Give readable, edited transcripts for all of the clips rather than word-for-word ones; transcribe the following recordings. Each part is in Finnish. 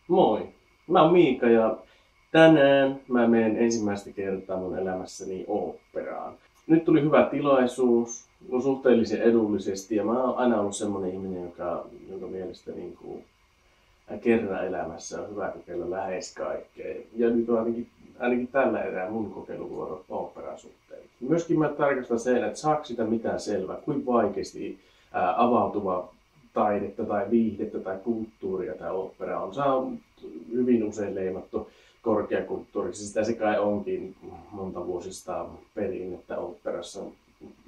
Moi, mä oon Miika ja tänään mä menen ensimmäistä kertaa mun elämässäni oopperaan. Nyt tuli hyvä tilaisuus, suhteellisen edullisesti ja mä oon aina ollut semmonen ihminen, jonka mielestä kerran elämässä on hyvä kokeilla lähes kaikkea. Ja nyt on ainakin tällä erää mun kokeiluvuoro oopperan suhteen. Myöskin mä tarkastan sen, että saako sitä mitään selvää, kuinka vaikeasti avautuva taidetta tai viihdettä tai kulttuuria tai opera on. Se on hyvin usein leimattu korkeakulttuuriksi. Sitä se kai onkin monta vuosista perinnettä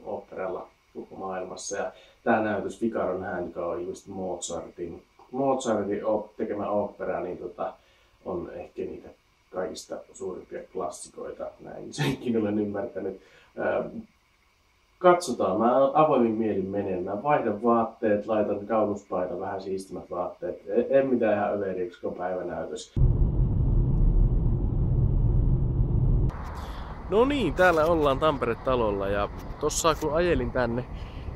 operalla koko maailmassa. Ja tämä näytös Figaron Hand, joka on just Mozartin tekemä opera, niin on ehkä niitä kaikista suurimpia klassikoita. Näin senkin olen ymmärtänyt. Katsotaan, mä avoimin mielin menen. Mä vaihdan vaatteet, laitan kaunuspaidan, vähän siistimät vaatteet. En mitään ihan överiksi, kun päivänäytös. No niin, täällä ollaan Tampere-talolla ja tossa kun ajelin tänne,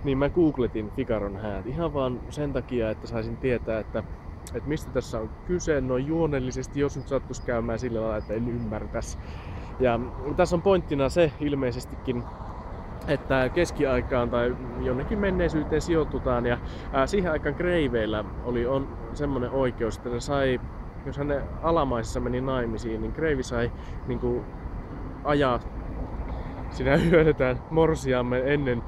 niin mä googletin Figaron Hand ihan vaan sen takia, että saisin tietää, että mistä tässä on kyse noin juonellisesti, jos nyt sattuisi käymään sillä lailla, että en ymmärtäisi. Ja tässä on pointtina se ilmeisestikin, että keskiaikaan tai jonnekin menneisyyteen sijoitutaan ja siihen aikaan kreiveillä on semmoinen oikeus, että ne sai, jos hänen alamaisissa meni naimisiin, niin kreivi sai niin ajaa, siinä hyödytään morsiamme ennen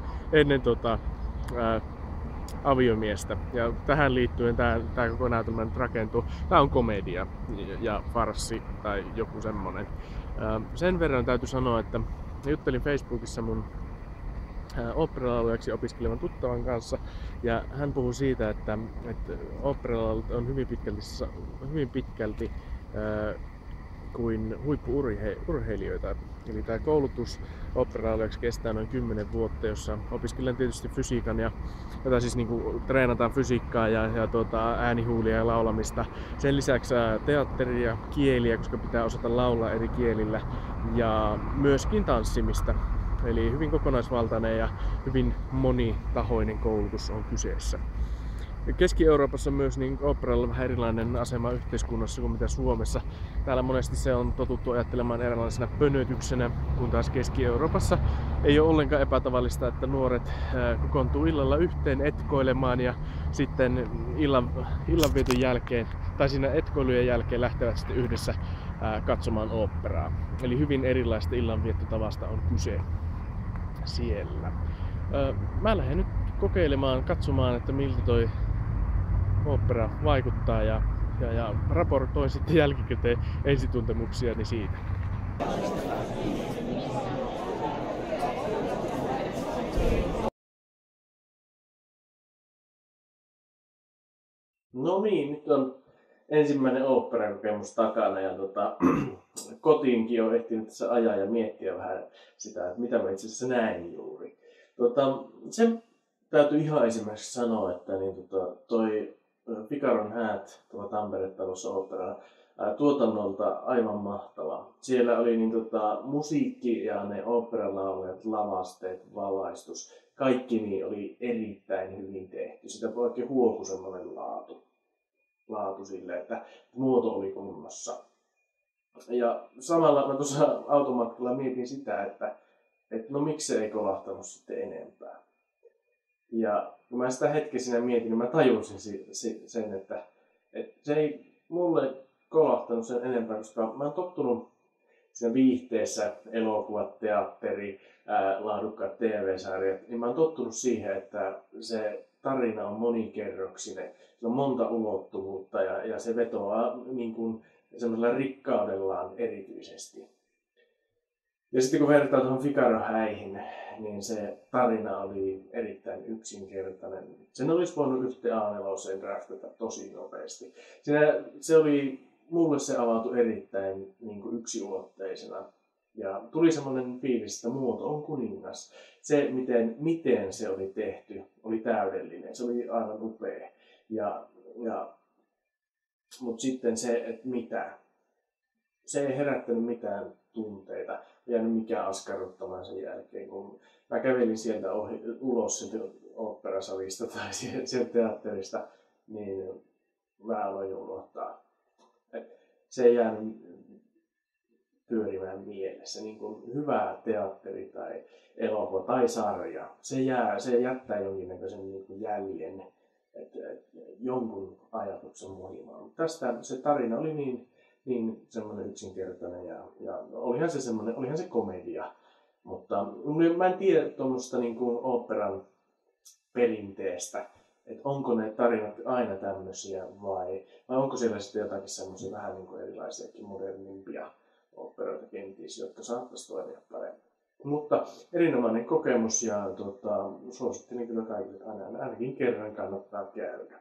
aviomiestä. Ja tähän liittyen tää koko näytelmä nyt rakentuu. Tää on komedia ja farssi tai joku semmonen. Sen verran täytyy sanoa, että juttelin Facebookissa mun oopperalaulujaksi opiskelevan tuttavan kanssa ja hän puhui siitä, että oopperalaulut on hyvin pitkälti kuin huippu-urheilijoita. Eli tämä koulutus oopperalaulujaksi kestää noin 10 vuotta, jossa opiskelen tietysti fysiikan jota siis treenataan fysiikkaa ja äänihuulia ja laulamista. Sen lisäksi teatteria, kieliä, koska pitää osata laulaa eri kielillä ja myöskin tanssimista. Eli hyvin kokonaisvaltainen ja hyvin monitahoinen koulutus on kyseessä. Keski-Euroopassa myös niin oopperalla on vähän erilainen asema yhteiskunnassa kuin mitä Suomessa. Täällä monesti se on totuttu ajattelemaan eräänlaisena pönötyksenä, kun taas Keski-Euroopassa ei ole ollenkaan epätavallista, että nuoret kokoontuu illalla yhteen etkoilemaan ja sitten illanvieton jälkeen tai siinä etkoilujen jälkeen lähtevät sitten yhdessä katsomaan oopperaa. Eli hyvin erilaista illanviettotavasta on kyse siellä. Mä lähden nyt kokeilemaan, katsomaan, että miltä toi opera vaikuttaa ja raportoin sitten jälkikäteen ensituntemuksiani siitä. No niin, nyt on ensimmäinen oopperakokemus takana ja kotiinkin on ehtinyt tässä ajaa ja miettiä vähän sitä, että mitä mä itse asiassa näin juuri. Sen täytyy ihan esimerkiksi sanoa, että toi Figaron Hand tuolla Tampere-talossa oopperana tuotannolta aivan mahtava. Siellä oli musiikki ja ne oopperalaulajat, lavasteet, valaistus. Kaikki niin oli erittäin hyvin tehty. Sitä oikein huokui semmoinen laatu sille, että muoto oli kunnossa. Ja samalla mä tuossa automatkalla mietin sitä, että no miksi se ei kolahtanut sitten enempää. Ja kun mä sitä hetken siinä mietin, niin mä tajusin sen, että se ei mulle kolahtanut sen enempää, koska mä oon tottunut siinä viihteessä, elokuvat, teatteri, laadukkaat TV-sarjat, niin mä oon tottunut siihen, että se tarina on monikerroksinen. Se on monta ulottuvuutta ja se vetoaa semmoisella rikkaudellaan erityisesti. Ja sitten kun vertaa tuohon Figaro-häihin, niin se tarina oli erittäin yksinkertainen. Sen olisi voinut yhteen A4 draftata tosi nopeasti. Mulle se avautui erittäin yksiulotteisena. Ja tuli semmoinen fiilis, että muoto on kuningas. Se, miten se oli tehty, oli täydellinen. Se oli aivan upea. Mutta sitten se, että se ei herättänyt mitään tunteita. Ei jäänyt mikään askarruttamaan sen jälkeen. Kun mä kävelin sieltä ulos sieltä oopperasalista tai sieltä teatterista, niin mä aloin unohtaa. se ei jäänyt pyörimään mielessä. Niin kuin hyvä teatteri tai elokuva tai sarja, se jättää jonkinnäköisen niin kuin jäljen, että jonkun ajatuksen muimaan. Tästä se tarina oli niin semmoinen yksinkertainen ja olihan se komedia. Mutta mä en tiedä tuommoista niin kuin oopperan perinteestä, että onko ne tarinat aina tämmöisiä vai onko siellä sitten jotakin semmoisia vähän niin kuin erilaisiakin modernimpia oopperoita kenties, jotka saattaisi toimia paremmin. Mutta erinomainen kokemus ja suosittelen kyllä kaikille, että ainakin kerran kannattaa käydä.